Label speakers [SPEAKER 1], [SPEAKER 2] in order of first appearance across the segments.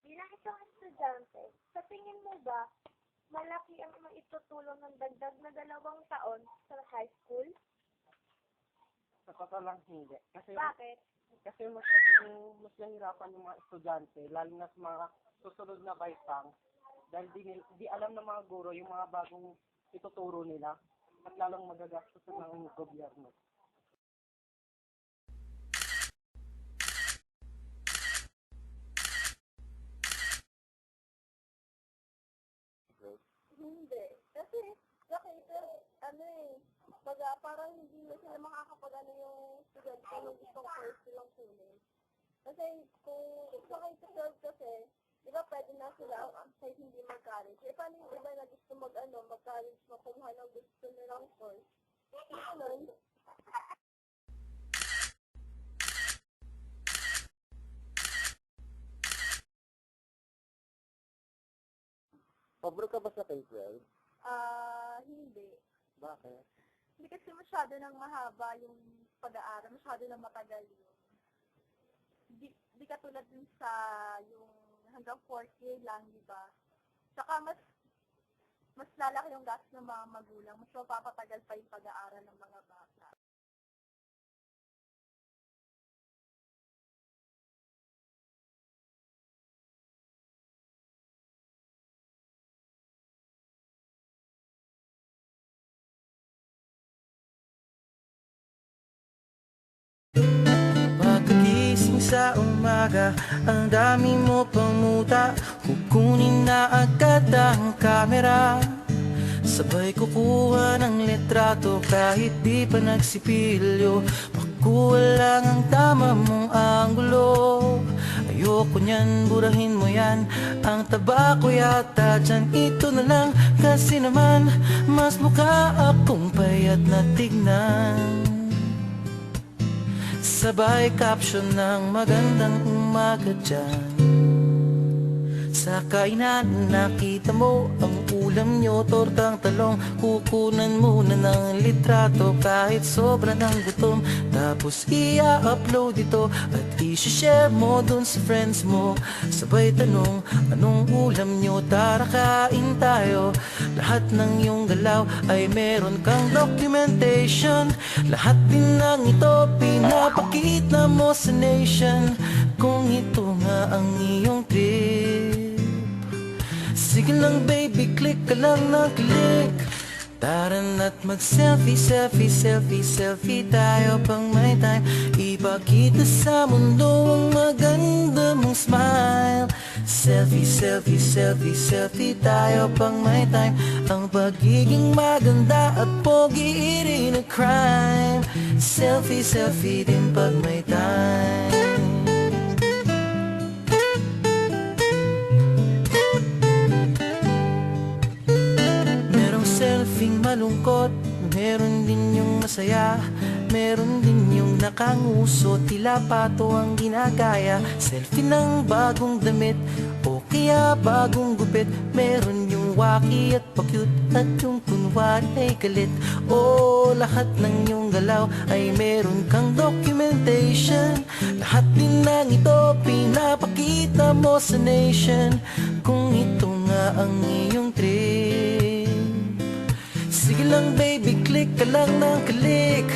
[SPEAKER 1] Bilang isang estudyante, sa tingin mo ba, malaki ang maitutulong ng dagdag na 2 taon sa high school?
[SPEAKER 2] Sa totoo lang hindi.
[SPEAKER 1] Bakit?
[SPEAKER 2] Kasi mas nahirapan yung mga estudyante, lalo na sa mga susunod na baitang, dahil di alam ng mga guro yung mga bagong ituturo nila at lalong magagastos ng gobyerno.
[SPEAKER 3] Hindi. Kasi, parang hindi na sila makakapag-ano yung estudyante kung gustong course silang kunin. Kasi, kung sa K-12 kasi, di ba pwede na sila kahit hindi mag-college. Eh, paano yung iba na gusto mag-college, makuha ng gusto nilang course? Ganun.
[SPEAKER 2] Pabor ka ba sa K-12?
[SPEAKER 3] Hindi.
[SPEAKER 2] Bakit?
[SPEAKER 3] Hindi kasi masyado nang mahaba yung pag-aaral, masyado nang matagal yun. Di katulad dun sa yung hanggang 4th year lang, di ba? Saka mas lalaki yung gastos ng mga magulang, mas mapapatagal pa yung pag-aaral ng mga bata.
[SPEAKER 4] Pagkagising sa umaga, ang dami mo pang muta. Kukunin na agad ang kamera, sabay kukuha ng litrato kahit di pa nagsipilyo. Makuha lang ang tama mong anggulo. Ayoko niyan, burahin mo yan. Ang taba ko yata dyan, ito na lang. Kasi naman, mas mukha akong payat na tignan. Sabay caption ng magandang umaga dyan. Sa kainan nakita mo ang ulam nyo, tortang talong. Kukunan muna ng litrato kahit sobra ng gutom. Tapos i-upload ito at i-share mo dun sa friends mo. Sabay tanong, anong ulam nyo? Tara kain tayo. Lahat ng iyong galaw ay meron kang documentation. Lahat din ng ito pinapakita mo sa nation. Kung ito nga ang iyong trip, sige lang baby, click ka lang ng click. Tara na't mag-selfie, selfie, selfie, selfie tayo pang may time. Ipakita sa mundo ang maganda mong smile. Selfie, selfie, selfie, selfie tayo pang may time. Ang pagiging maganda at pogi rin a crime. Selfie, selfie din pag may time. Selfing malungkot, meron din yung masaya. Meron din yung nakanguso, tila pato ang ginagaya. Selfie ng bagong damit o kaya bagong gupit. Meron yung waki at pa-cute at yung kunwari ay galit. O lahat ng yung galaw ay meron kang documentation. Lahat din ng ito pinapakita mo sa nation. Kung ito nga ang iyong trip, sige lang baby, click ka lang ng click.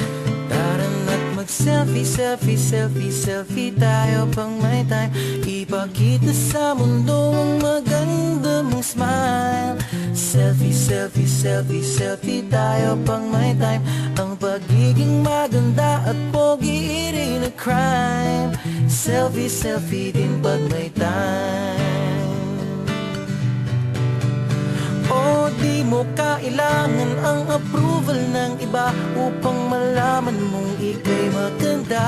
[SPEAKER 4] Tara na't mag-selfie, selfie, selfie, selfie tayo pang may time. Ipakita sa mundo ang maganda mong smile. Selfie, selfie, selfie, selfie tayo pang may time. Ang pagiging maganda at pogi rin a crime. Selfie, selfie din pag may time. O di mo kailangan ang approval ng iba upang malaman mong ika'y maganda.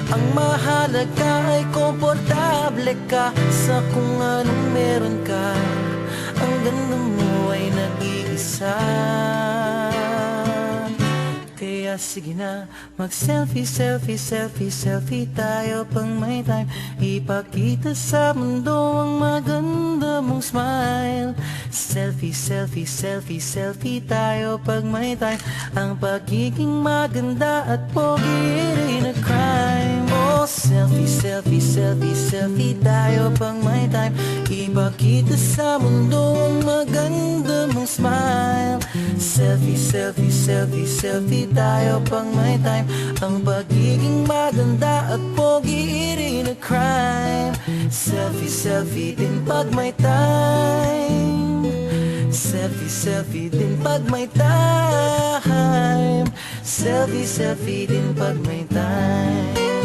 [SPEAKER 4] Ang mahalaga ay komportable Bumalik ka sa kung anong meron ka. Ang ganda mo ay nag-iisa. Kaya sige na, mag-selfie, selfie, selfie, selfie tayo pang may time. Ipakita sa mundo ang maganda mong smile. Selfie, selfie, selfie, selfie tayo pag may time. Ang pagiging maganda at pogi rin a crime. Oh, selfie, selfie, selfie, selfie tayo pang may time. Ipakita sa mundo ang maganda mong smile. Selfie, selfie, selfie, selfie tayo pang may time. Ang pagiging maganda at pogi rin a crime. Selfie, selfie din pag may time. Selfie, selfie din pag may time. Selfie, selfie din pag may time.